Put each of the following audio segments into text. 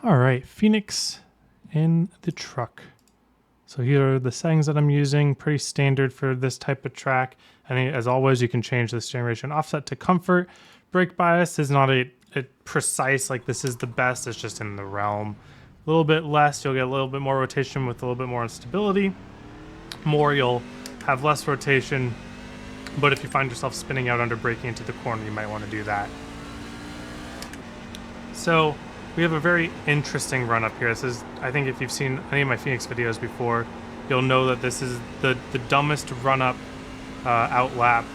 All right, Phoenix in the truck. So here are the settings that I'm using, pretty standard for this type of track. And as always, you can change this generation offset to comfort. Brake bias is not a precise, like this is the best, it's just in the realm. A little bit less, you'll get a little bit more rotation with a little bit more instability. More, you'll have less rotation. But if you find yourself spinning out under braking into the corner, you might want to do that. So we have a very interesting run up here. This is, I think if you've seen any of my Phoenix videos before, you'll know that this is the dumbest run up out lap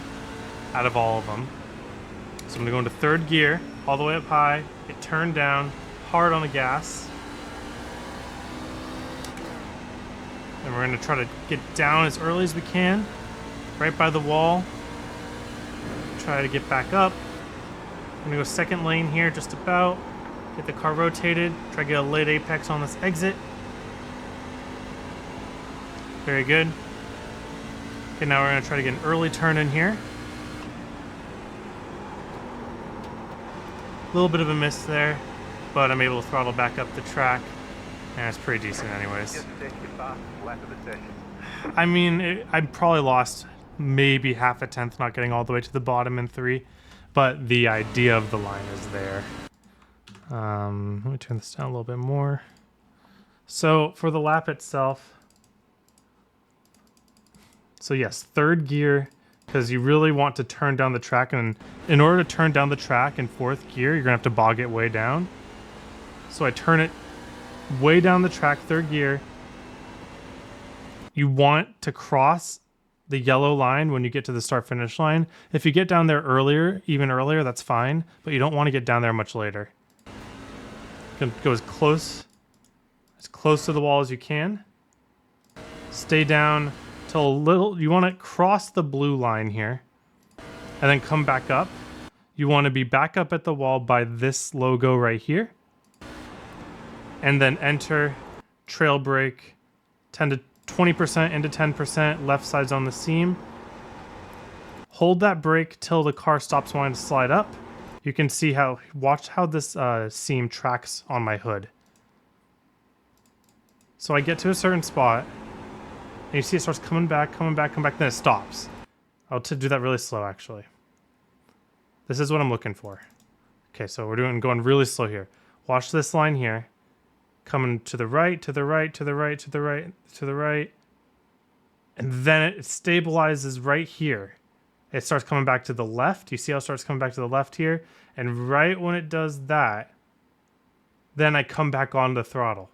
out of all of them. So I'm gonna go into third gear, all the way up high, get turned down, hard on the gas. And we're gonna try to get down as early as we can, right by the wall. Try to get back up. I'm gonna go second lane here, just about. Get the car rotated, try to get a late apex on this exit. Very good. Okay, now we're gonna try to get an early turn in here. A little bit of a miss there, but I'm able to throttle back up the track, and it's pretty decent anyways. I mean, I probably lost maybe half a tenth not getting all the way to the bottom in 3, but the idea of the line is there. Let me turn this down a little bit more. So for the lap itself, so yes, third gear, because you really want to turn down the track, and in order to turn down the track in fourth gear, you're gonna have to bog it way down. So I turn it way down the track, third gear. You want to cross the yellow line when you get to the start finish line. If you get down there earlier, even earlier, that's fine, but you don't want to get down there much later. Go as close to the wall as you can. Stay down till a little, you want to cross the blue line here and then come back up. You want to be back up at the wall by this logo right here, and then enter trail brake 10 to 20% into 10%, left side's on the seam. Hold that brake till the car stops wanting to slide up. You can see how, watch how this seam tracks on my hood. So I get to a certain spot, and you see it starts coming back, then it stops. I'll do that really slow, actually. This is what I'm looking for. Okay, so we're going really slow here. Watch this line here. Coming to the right, to the right, to the right, to the right, to the right. And then it stabilizes right here. It starts coming back to the left. You see how it starts coming back to the left here? And right when it does that, then I come back on the throttle.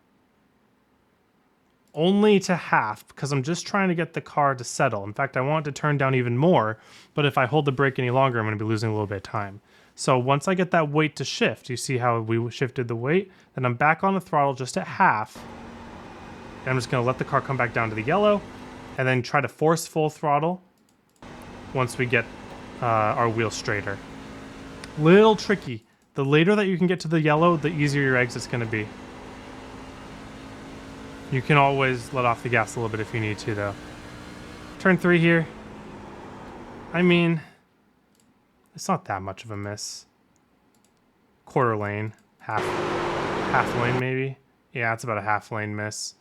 Only to half, because I'm just trying to get the car to settle. In fact, I want it to turn down even more, but if I hold the brake any longer, I'm going to be losing a little bit of time. So once I get that weight to shift, you see how we shifted the weight? Then I'm back on the throttle just at half. And I'm just going to let the car come back down to the yellow, and then try to force full throttle once we get our wheel straighter. Little tricky. The later that you can get to the yellow, the easier your exit's going to be. You can always let off the gas a little bit if you need to, though. Turn 3 here. I mean, it's not that much of a miss. Quarter lane, half lane maybe. Yeah, it's about a half lane miss.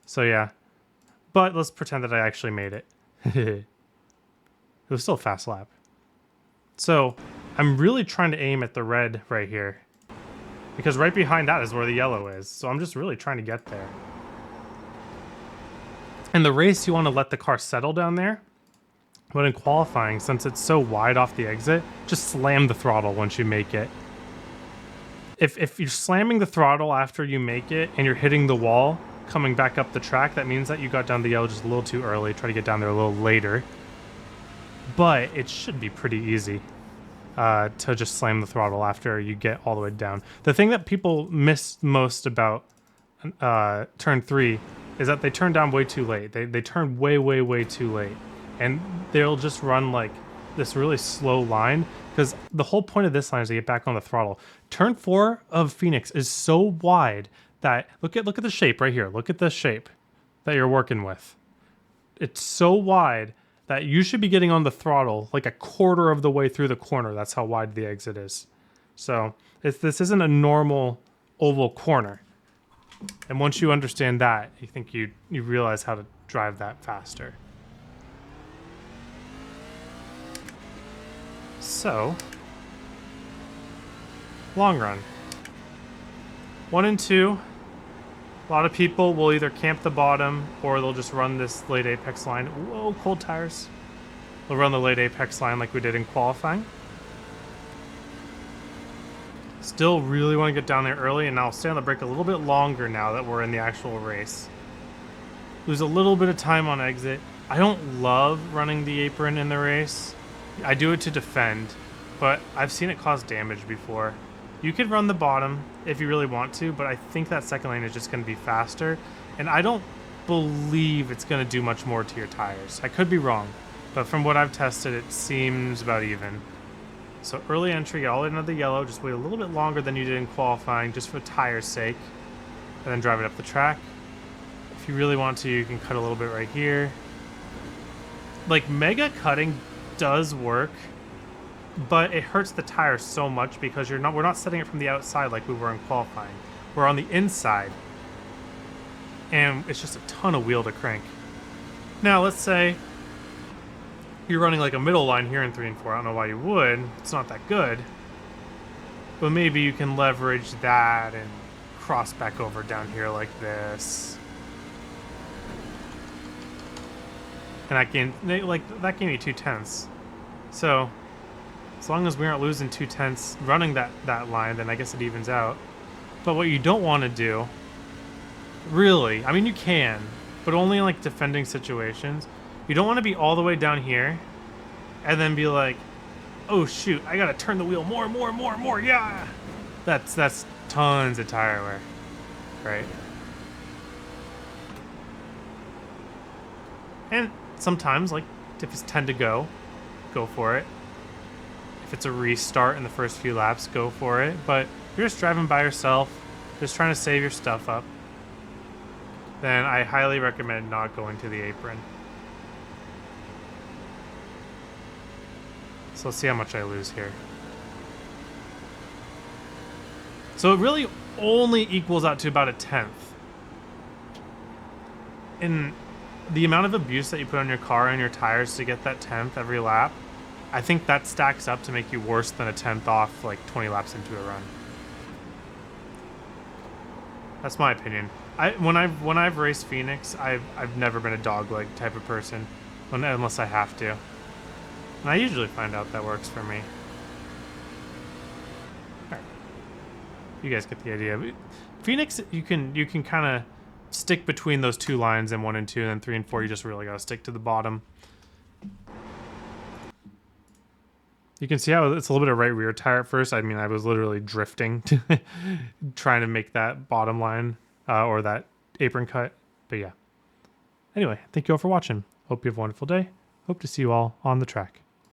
So yeah, but let's pretend that I actually made it. It was still a fast lap. So I'm really trying to aim at the red right here, because right behind that is where the yellow is. So I'm just really trying to get there. In the race, you want to let the car settle down there. But in qualifying, since it's so wide off the exit, just slam the throttle once you make it. If you're slamming the throttle after you make it and you're hitting the wall coming back up the track, that means that you got down the yellow just a little too early. Try to get down there a little later. But it should be pretty easy to just slam the throttle after you get all the way down. The thing that people miss most about turn 3 is that they turn down way too late. They turn way too late. And they'll just run like this really slow line, because the whole point of this line is to get back on the throttle. Turn 4 of Phoenix is so wide that, look at the shape right here. Look at the shape that you're working with. It's so wide that you should be getting on the throttle like a quarter of the way through the corner. That's how wide the exit is. So this isn't a normal oval corner. And once you understand that, I think you realize how to drive that faster. So, long run. 1 and 2. A lot of people will either camp the bottom or they'll just run this late apex line. Whoa, cold tires. They'll run the late apex line like we did in qualifying. Still really want to get down there early, and I'll stay on the brake a little bit longer now that we're in the actual race. Lose a little bit of time on exit. I don't love running the apron in the race. I do it to defend, but I've seen it cause damage before. You could run the bottom if you really want to, but I think that second lane is just going to be faster, and I don't believe it's going to do much more to your tires. I could be wrong, but from what I've tested, it seems about even. So early entry, get all into the yellow, just wait a little bit longer than you did in qualifying, just for tire's sake, and then drive it up the track. If you really want to, you can cut a little bit right here. Like, mega cutting does work, but it hurts the tire so much because we're not setting it from the outside like we were in qualifying. We're on the inside, and it's just a ton of wheel to crank. Now, let's say you're running like a middle line here in 3 and 4. I don't know why you would. It's not that good. But maybe you can leverage that and cross back over down here like this. And that gave me 2/10. So as long as we aren't losing 2/10 running that line, then I guess it evens out. But what you don't want to do, really, I mean you can, but only in like defending situations. You don't want to be all the way down here and then be like, oh shoot, I gotta turn the wheel more, yeah! That's tons of tire wear, right? And sometimes, like, if it's 10 to go for it. If it's a restart in the first few laps, go for it. But if you're just driving by yourself, just trying to save your stuff up, then I highly recommend not going to the apron. So let's see how much I lose here. So it really only equals out to about 1/10. And the amount of abuse that you put on your car and your tires to get that 10th every lap, I think that stacks up to make you worse than a 10th off like 20 laps into a run. That's my opinion. When I've raced Phoenix, I've never been a dogleg type of person, unless I have to. And I usually find out that works for me. Alright. You guys get the idea. Phoenix, you can kind of stick between those two lines in 1 and 2, and then 3 and 4, you just really got to stick to the bottom. You can see how it's a little bit of right rear tire at first. I mean, I was literally drifting, trying to make that bottom line or that apron cut. But yeah. Anyway, thank you all for watching. Hope you have a wonderful day. Hope to see you all on the track.